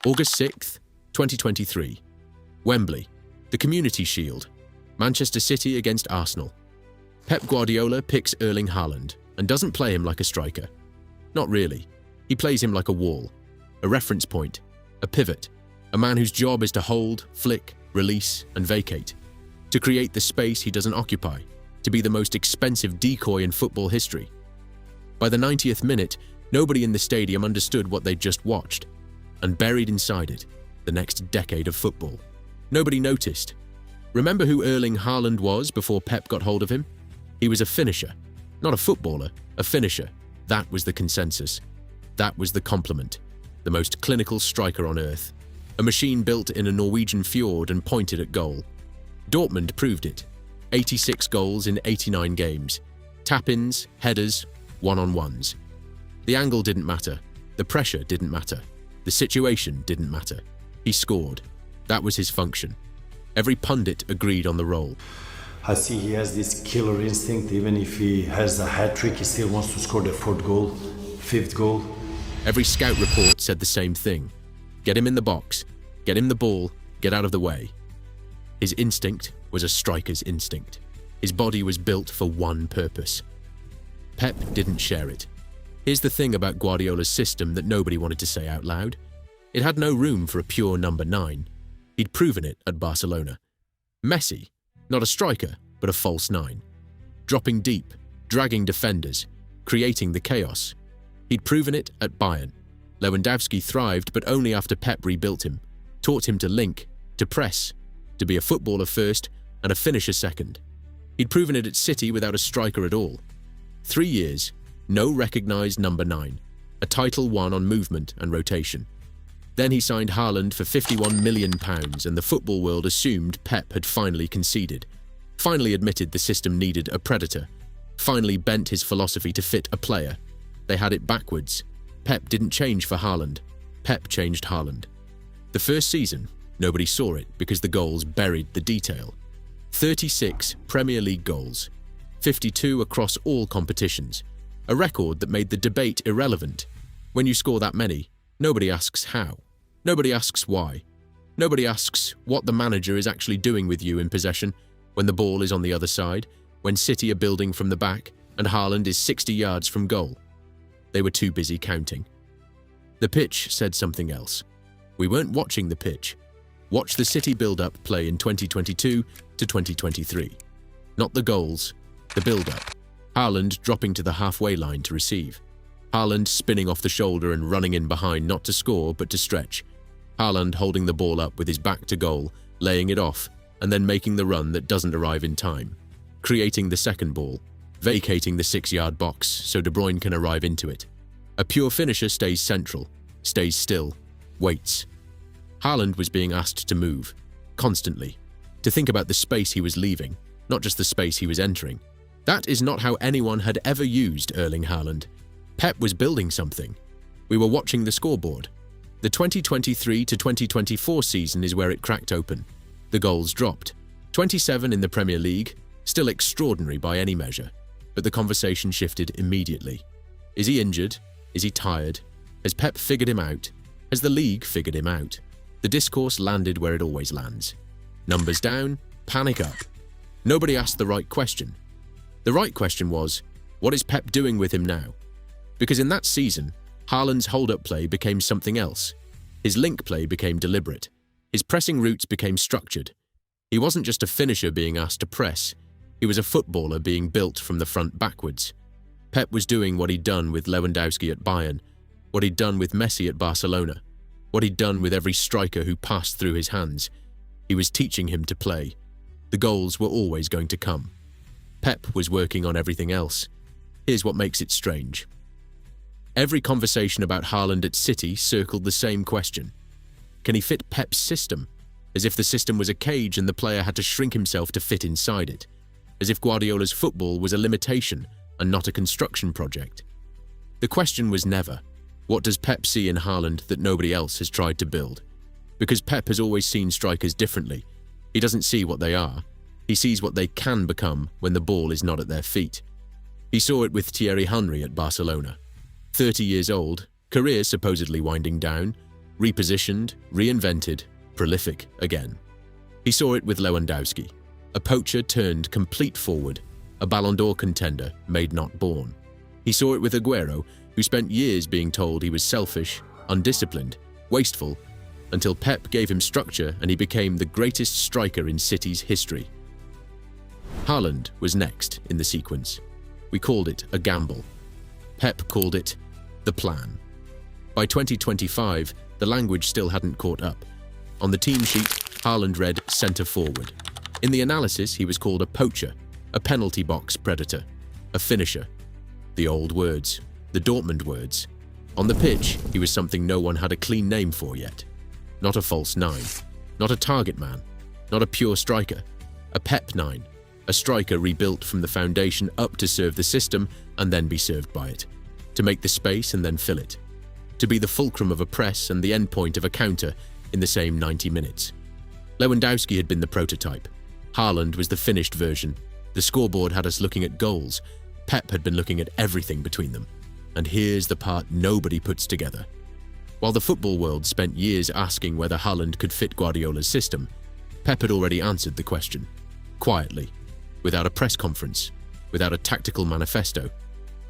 August 6th, 2023. Wembley, the Community Shield. Manchester City against Arsenal. Pep Guardiola picks Erling Haaland and doesn't play him like a striker. Not really. He plays him like a wall, a reference point, a pivot, a man whose job is to hold, flick, release, and vacate, to create the space he doesn't occupy, to be the most expensive decoy in football history. By the 90th minute, nobody in the stadium understood what they'd just watched, and buried inside it, the next decade of football. Nobody noticed. Remember who Erling Haaland was before Pep got hold of him? He was a finisher, not a footballer, a finisher. That was the consensus. That was the compliment. The most clinical striker on earth. A machine built in a Norwegian fjord and pointed at goal. Dortmund proved it. 86 goals in 89 games. Tap-ins, headers, one-on-ones. The angle didn't matter. The pressure didn't matter. The situation didn't matter. He scored. That was his function. Every pundit agreed on the role. I see he has this killer instinct. Even if he has a hat-trick, he still wants to score the fourth goal, fifth goal. Every scout report said the same thing. Get him in the box. Get him the ball. Get out of the way. His instinct was a striker's instinct. His body was built for one purpose. Pep didn't share it. Here's the thing about Guardiola's system that nobody wanted to say out loud. It had no room for a pure number 9. He'd proven it at Barcelona. Messi, not a striker, but a false 9. Dropping deep, dragging defenders, creating the chaos. He'd proven it at Bayern. Lewandowski thrived, but only after Pep rebuilt him, taught him to link, to press, to be a footballer first and a finisher second. He'd proven it at City without a striker at all. 3 years, no recognised number 9, a title won on movement and rotation. Then he signed Haaland for £51 million, and the football world assumed Pep had finally conceded, finally admitted the system needed a predator, finally bent his philosophy to fit a player. They had it backwards. Pep didn't change for Haaland. Pep changed Haaland. The first season, nobody saw it because the goals buried the detail. 36 Premier League goals, 52 across all competitions, a record that made the debate irrelevant. When you score that many, nobody asks how. Nobody asks why. Nobody asks what the manager is actually doing with you in possession, when the ball is on the other side, when City are building from the back, and Haaland is 60 yards from goal. They were too busy counting. The pitch said something else. We weren't watching the pitch. Watch the City build-up play in 2022 to 2023. Not the goals, the build-up. Haaland dropping to the halfway line to receive. Haaland spinning off the shoulder and running in behind not to score but to stretch. Haaland holding the ball up with his back to goal, laying it off, and then making the run that doesn't arrive in time. Creating the second ball, vacating the 6-yard box so De Bruyne can arrive into it. A pure finisher stays central, stays still, waits. Haaland was being asked to move, constantly, to think about the space he was leaving, not just the space he was entering. That is not how anyone had ever used Erling Haaland. Pep was building something. We were watching the scoreboard. The 2023 to 2024 season is where it cracked open. The goals dropped. 27 in the Premier League, still extraordinary by any measure, but the conversation shifted immediately. Is he injured? Is he tired? Has Pep figured him out? Has the league figured him out? The discourse landed where it always lands. Numbers down, panic up. Nobody asked the right question. The right question was, what is Pep doing with him now? Because in that season, Haaland's hold-up play became something else. His link play became deliberate. His pressing routes became structured. He wasn't just a finisher being asked to press. He was a footballer being built from the front backwards. Pep was doing what he'd done with Lewandowski at Bayern, what he'd done with Messi at Barcelona, what he'd done with every striker who passed through his hands. He was teaching him to play. The goals were always going to come. Pep was working on everything else. Here's what makes it strange. Every conversation about Haaland at City circled the same question. Can he fit Pep's system? As if the system was a cage and the player had to shrink himself to fit inside it. As if Guardiola's football was a limitation and not a construction project. The question was never, what does Pep see in Haaland that nobody else has tried to build? Because Pep has always seen strikers differently. He doesn't see what they are. He sees what they can become when the ball is not at their feet. He saw it with Thierry Henry at Barcelona. 30 years old, career supposedly winding down, Repositioned, reinvented, prolific again. He saw it with Lewandowski, a poacher turned complete forward, a Ballon d'Or contender made not born. He saw it with Aguero, who spent years being told he was selfish, undisciplined, wasteful, until Pep gave him structure and he became the greatest striker in City's history. Haaland was next in the sequence. We called it a gamble. Pep called it the plan. By 2025, the language still hadn't caught up. On the team sheet, Haaland read centre forward. In the analysis, he was called a poacher, a penalty box predator, a finisher. The old words, the Dortmund words. On the pitch, he was something no one had a clean name for yet. Not a false nine, not a target man, not a pure striker, a Pep nine, a striker rebuilt from the foundation up to serve the system and then be served by it, to make the space and then fill it, to be the fulcrum of a press and the endpoint of a counter in the same 90 minutes. Lewandowski had been the prototype. Haaland was the finished version. The scoreboard had us looking at goals. Pep had been looking at everything between them. And here's the part nobody puts together. While the football world spent years asking whether Haaland could fit Guardiola's system, Pep had already answered the question. Quietly, without a press conference, without a tactical manifesto.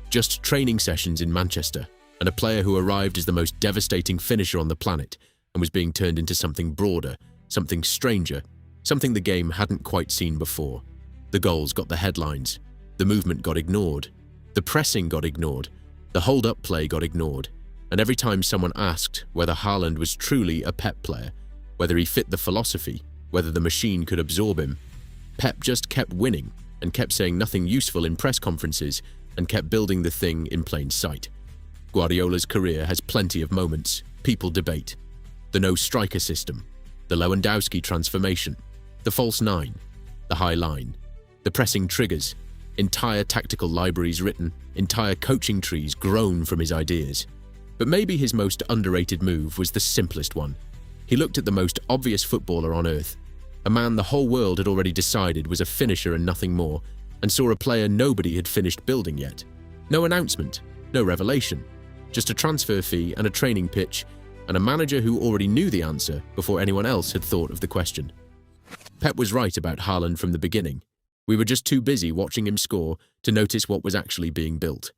Just training sessions in Manchester, and a player who arrived as the most devastating finisher on the planet and was being turned into something broader, something stranger, something the game hadn't quite seen before. The goals got the headlines, the movement got ignored, the pressing got ignored, the hold-up play got ignored, and every time someone asked whether Haaland was truly a Pep player, whether he fit the philosophy, whether the machine could absorb him, Pep just kept winning and kept saying nothing useful in press conferences and kept building the thing in plain sight. Guardiola's career has plenty of moments. People debate. The no-striker system, the Lewandowski transformation, the false nine, the high line, the pressing triggers, entire tactical libraries written, entire coaching trees grown from his ideas. But maybe his most underrated move was the simplest one. He looked at the most obvious footballer on earth, a man the whole world had already decided was a finisher and nothing more, and saw a player nobody had finished building yet. No announcement, no revelation, just a transfer fee and a training pitch, and a manager who already knew the answer before anyone else had thought of the question. Pep was right about Haaland from the beginning. We were just too busy watching him score to notice what was actually being built.